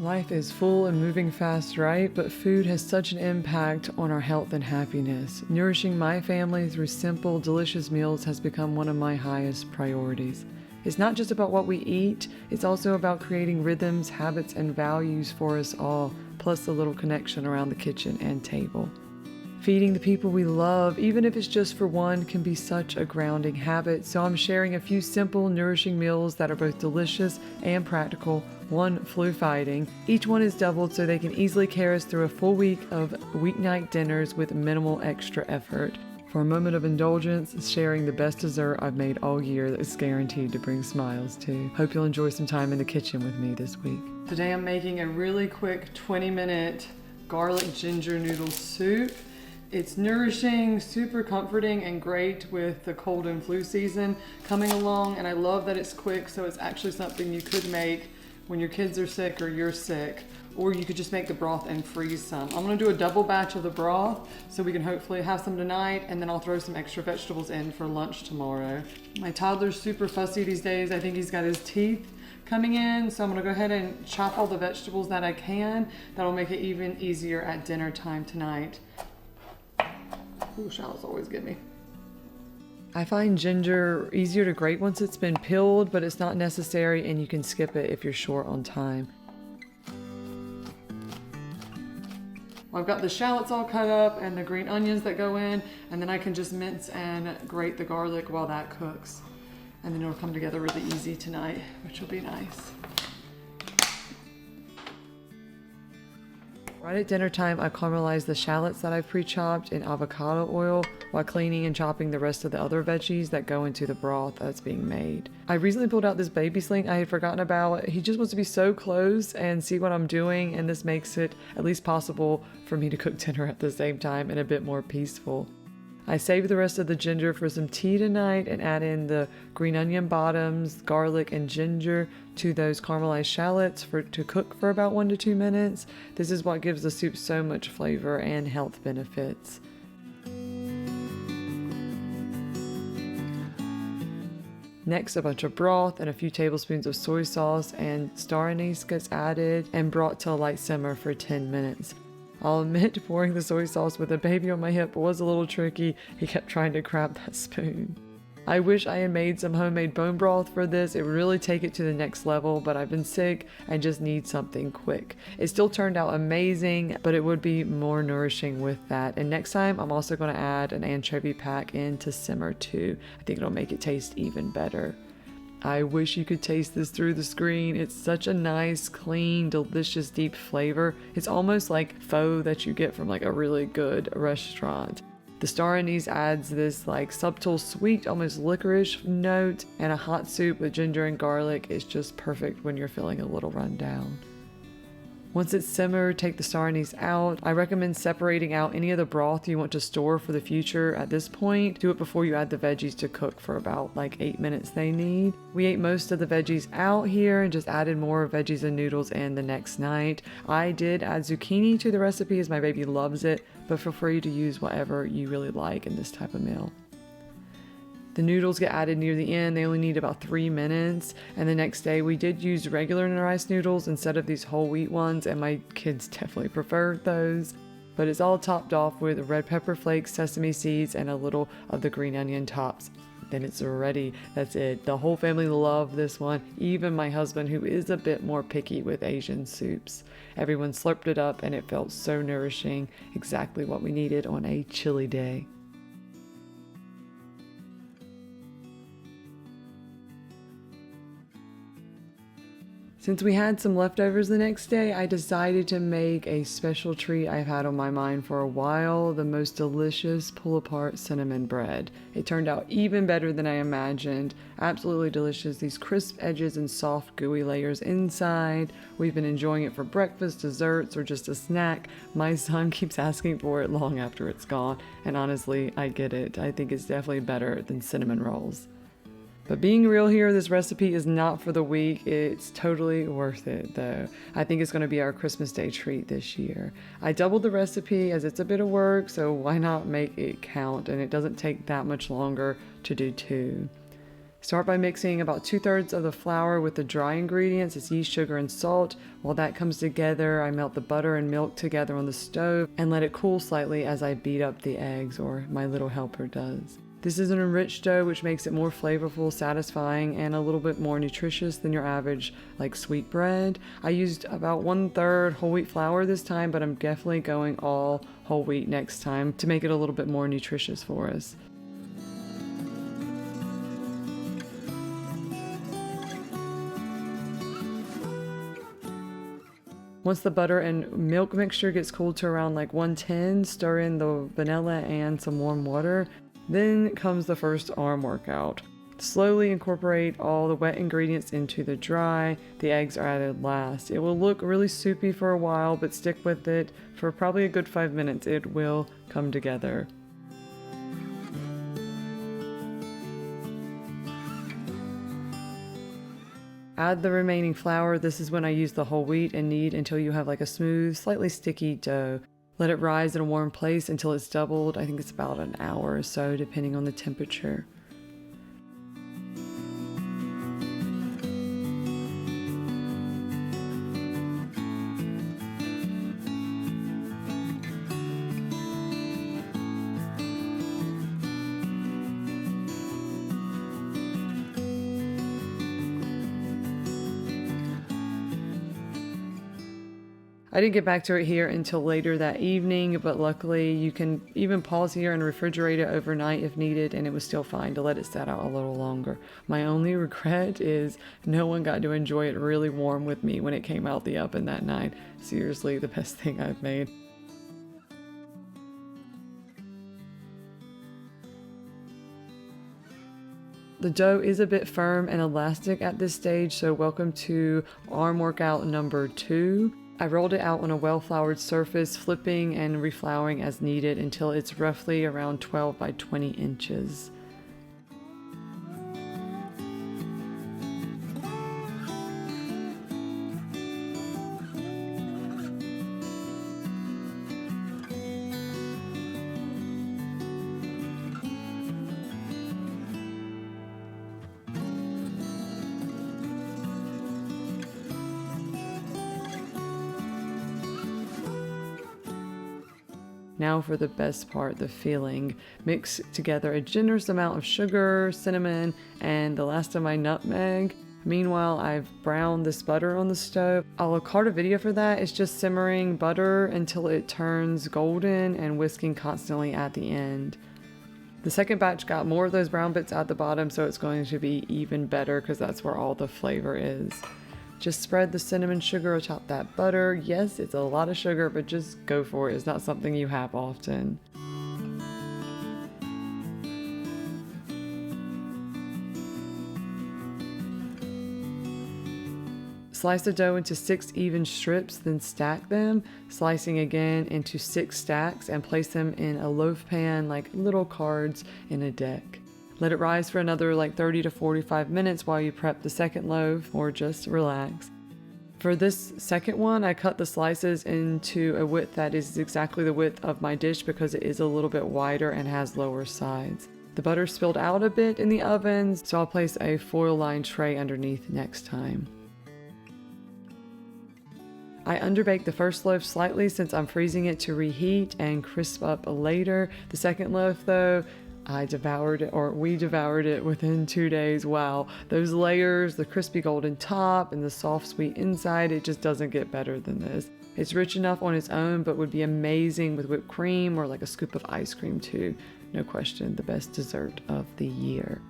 Life is full and moving fast, right? But food has such an impact on our health and happiness. Nourishing my family through simple, delicious meals has become one of my highest priorities. It's not just about what we eat, it's also about creating rhythms, habits, and values for us all, plus a little connection around the kitchen and table. Feeding the people we love, even if it's just for one, can be such a grounding habit. So I'm sharing a few simple, nourishing meals that are both delicious and practical, one flu-fighting. Each one is doubled so they can easily carry us through a full week of weeknight dinners with minimal extra effort. For a moment of indulgence, sharing the best dessert I've made all year that is guaranteed to bring smiles to. Hope you'll enjoy some time in the kitchen with me this week. Today I'm making a really quick 20-minute garlic ginger noodle soup. It's nourishing, super comforting, and great with the cold and flu season coming along. And I love that it's quick, so it's actually something you could make when your kids are sick or you're sick, or you could just make the broth and freeze some. I'm gonna do a double batch of the broth so we can hopefully have some tonight, and then I'll throw some extra vegetables in for lunch tomorrow. My toddler's super fussy these days. I think he's got his teeth coming in, so I'm gonna go ahead and chop all the vegetables that I can. That'll make it even easier at dinner time tonight. Ooh, shallots always get me. I find ginger easier to grate once it's been peeled, but it's not necessary and you can skip it if you're short on time. Well, I've got the shallots all cut up and the green onions that go in, and then I can just mince and grate the garlic while that cooks. And then it'll come together really easy tonight, which will be nice. Right at dinner time, I caramelized the shallots that I've pre-chopped in avocado oil while cleaning and chopping the rest of the other veggies that go into the broth that's being made. I recently pulled out this baby sling I had forgotten about. He just wants to be so close and see what I'm doing, and this makes it at least possible for me to cook dinner at the same time and a bit more peaceful. I saved the rest of the ginger for some tea tonight and add in the green onion bottoms, garlic, and ginger to those caramelized shallots to cook for about 1 to 2 minutes. This is what gives the soup so much flavor and health benefits. Next, a bunch of broth and a few tablespoons of soy sauce and star anise gets added and brought to a light simmer for 10 minutes. I'll admit pouring the soy sauce with a baby on my hip was a little tricky. He kept trying to grab that spoon. I wish I had made some homemade bone broth for this. It would really take it to the next level, but I've been sick and just need something quick. It still turned out amazing, but it would be more nourishing with that. And next time, I'm also going to add an anchovy pack in to simmer too. I think it'll make it taste even better. I wish you could taste this through the screen. It's such a nice, clean, delicious, deep flavor. It's almost like pho that you get from like a really good restaurant. The star anise adds this like subtle sweet, almost licorice note, and a hot soup with ginger and garlic is just perfect when you're feeling a little run down. Once it's simmered, take the star anise out. I recommend separating out any of the broth you want to store for the future at this point. Do it before you add the veggies to cook for about like 8 minutes they need. We ate most of the veggies out here and just added more veggies and noodles in the next night. I did add zucchini to the recipe as my baby loves it, but feel free to use whatever you really like in this type of meal. The noodles get added near the end. They only need about 3 minutes. And the next day we did use regular rice noodles instead of these whole wheat ones, and my kids definitely preferred those. But it's all topped off with red pepper flakes, sesame seeds, and a little of the green onion tops. Then it's ready. That's it. The whole family loved this one, even my husband, who is a bit more picky with Asian soups. Everyone slurped it up and it felt so nourishing, exactly what we needed on a chilly day. Since we had some leftovers the next day, I decided to make a special treat I've had on my mind for a while, the most delicious pull-apart cinnamon bread. It turned out even better than I imagined. Absolutely delicious. These crisp edges and soft, gooey layers inside. We've been enjoying it for breakfast, desserts, or just a snack. My son keeps asking for it long after it's gone, and honestly, I get it. I think it's definitely better than cinnamon rolls. But being real here, this recipe is not for the weak. It's totally worth it though. I think it's going to be our Christmas Day treat this year. I doubled the recipe as it's a bit of work, so why not make it count? And it doesn't take that much longer to do too. Start by mixing about 2/3 of the flour with the dry ingredients. It's yeast, sugar, and salt. While that comes together, I melt the butter and milk together on the stove and let it cool slightly as I beat up the eggs, or my little helper does. This is an enriched dough, which makes it more flavorful, satisfying, and a little bit more nutritious than your average like sweet bread. I used about 1/3 whole wheat flour this time, but I'm definitely going all whole wheat next time to make it a little bit more nutritious for us. Once the butter and milk mixture gets cooled to around like 110, stir in the vanilla and some warm water. Then comes the first arm workout. Slowly incorporate all the wet ingredients into the dry. The eggs are added last. It will look really soupy for a while, but stick with it for probably a good 5 minutes. It will come together. Add the remaining flour. This is when I use the whole wheat, and knead until you have like a smooth, slightly sticky dough. Let it rise in a warm place until it's doubled. I think it's about an hour or so, depending on the temperature. I didn't get back to it here until later that evening, but luckily you can even pause here and refrigerate it overnight if needed, and it was still fine to let it set out a little longer. My only regret is no one got to enjoy it really warm with me when it came out the oven that night. Seriously, the best thing I've made. The dough is a bit firm and elastic at this stage, so welcome to arm workout number 2. I rolled it out on a well-floured surface, flipping and reflouring as needed until it's roughly around 12 by 20 inches. Now for the best part, the filling. Mix together a generous amount of sugar, cinnamon, and the last of my nutmeg. Meanwhile, I've browned this butter on the stove. I'll record a video for that. It's just simmering butter until it turns golden and whisking constantly at the end. The second batch got more of those brown bits at the bottom, so it's going to be even better because that's where all the flavor is. Just spread the cinnamon sugar atop that butter. Yes, it's a lot of sugar, but just go for it. It's not something you have often. Slice the dough into 6 even strips, then stack them, slicing again into 6 stacks, and place them in a loaf pan like little cards in a deck. Let it rise for another like 30 to 45 minutes while you prep the second loaf, or just relax. For this second one, I cut the slices into a width that is exactly the width of my dish because it is a little bit wider and has lower sides. The butter spilled out a bit in the oven, so I'll place a foil-lined tray underneath next time. I underbaked the first loaf slightly since I'm freezing it to reheat and crisp up later. The second loaf though, we devoured it within 2 days. Wow, those layers, the crispy golden top and the soft sweet inside, it just doesn't get better than this. It's rich enough on its own, but would be amazing with whipped cream or like a scoop of ice cream too. No question, the best dessert of the year.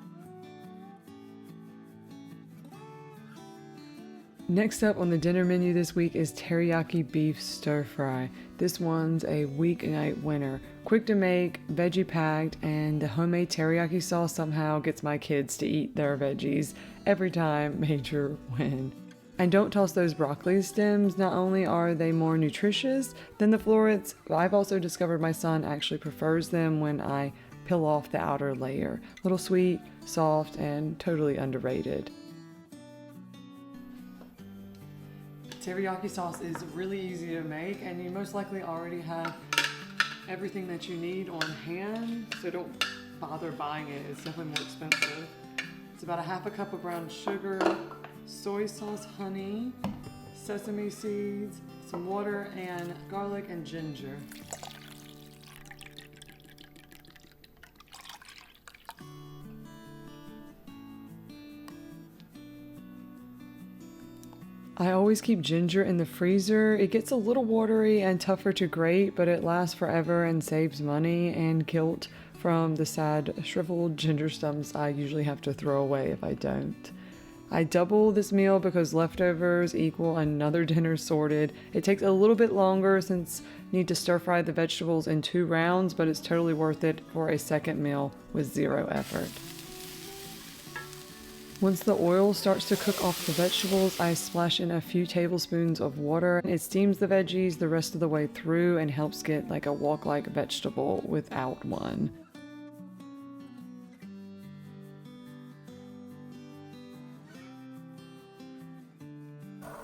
Next up on the dinner menu this week is teriyaki beef stir fry. This one's a weeknight winner. Quick to make, veggie packed, and the homemade teriyaki sauce somehow gets my kids to eat their veggies every time. Major win. And don't toss those broccoli stems. Not only are they more nutritious than the florets, but I've also discovered my son actually prefers them when I peel off the outer layer. Little sweet, soft, and totally underrated. Teriyaki sauce is really easy to make, and you most likely already have everything that you need on hand, so don't bother buying it. It's definitely more expensive. It's about a half a cup of brown sugar, soy sauce, honey, sesame seeds, some water, and garlic and ginger. I always keep ginger in the freezer. It gets a little watery and tougher to grate, but it lasts forever and saves money and guilt from the sad shriveled ginger stumps I usually have to throw away if I don't. I double this meal because leftovers equal another dinner sorted. It takes a little bit longer since I need to stir fry the vegetables in 2 rounds, but it's totally worth it for a second meal with 0 effort. Once the oil starts to cook off the vegetables, I splash in a few tablespoons of water. It steams the veggies the rest of the way through and helps get like a wok-like vegetable without one.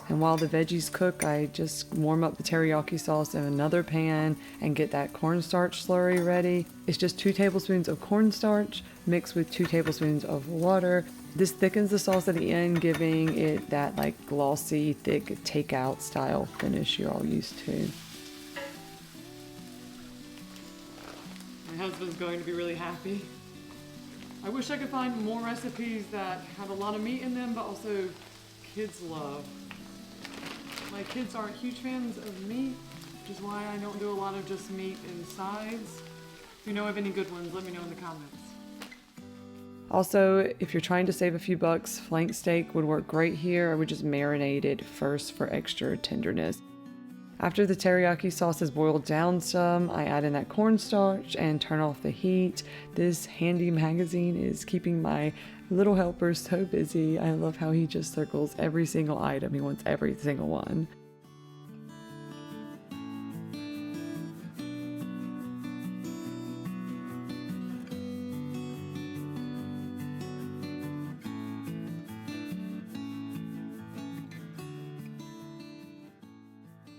And while the veggies cook, I just warm up the teriyaki sauce in another pan and get that cornstarch slurry ready. It's just 2 tablespoons of cornstarch mixed with 2 tablespoons of water. This thickens the sauce at the end, giving it that like glossy, thick takeout style finish you're all used to. My husband's going to be really happy. I wish I could find more recipes that have a lot of meat in them, but also kids love. My kids aren't huge fans of meat, which is why I don't do a lot of just meat and sides. If you know of any good ones, let me know in the comments. Also, if you're trying to save a few bucks, flank steak would work great here. I would just marinate it first for extra tenderness. After the teriyaki sauce has boiled down some, I add in that cornstarch and turn off the heat. This handy magazine is keeping my little helper so busy. I love how he just circles every single item. He wants every single one.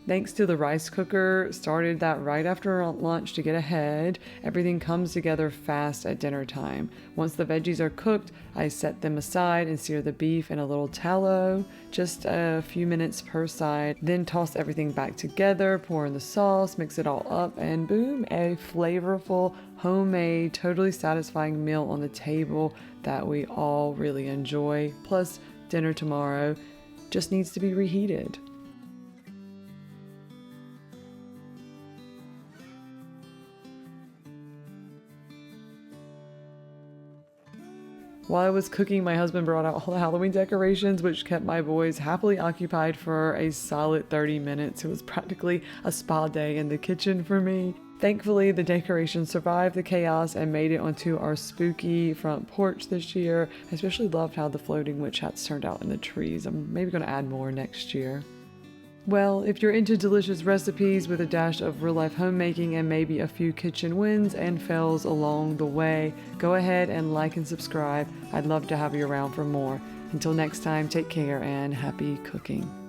Thanks to the rice cooker, started that right after lunch to get ahead. Everything comes together fast at dinner time. Once the veggies are cooked, I set them aside and sear the beef in a little tallow, just a few minutes per side. Then toss everything back together, pour in the sauce, mix it all up, and boom, a flavorful, homemade, totally satisfying meal on the table that we all really enjoy. Plus, dinner tomorrow just needs to be reheated. While I was cooking, my husband brought out all the Halloween decorations, which kept my boys happily occupied for a solid 30 minutes. It was practically a spa day in the kitchen for me. Thankfully, the decorations survived the chaos and made it onto our spooky front porch this year. I especially loved how the floating witch hats turned out in the trees. I'm maybe going to add more next year. Well, if you're into delicious recipes with a dash of real-life homemaking and maybe a few kitchen wins and fails along the way, go ahead and like and subscribe. I'd love to have you around for more. Until next time, take care and happy cooking.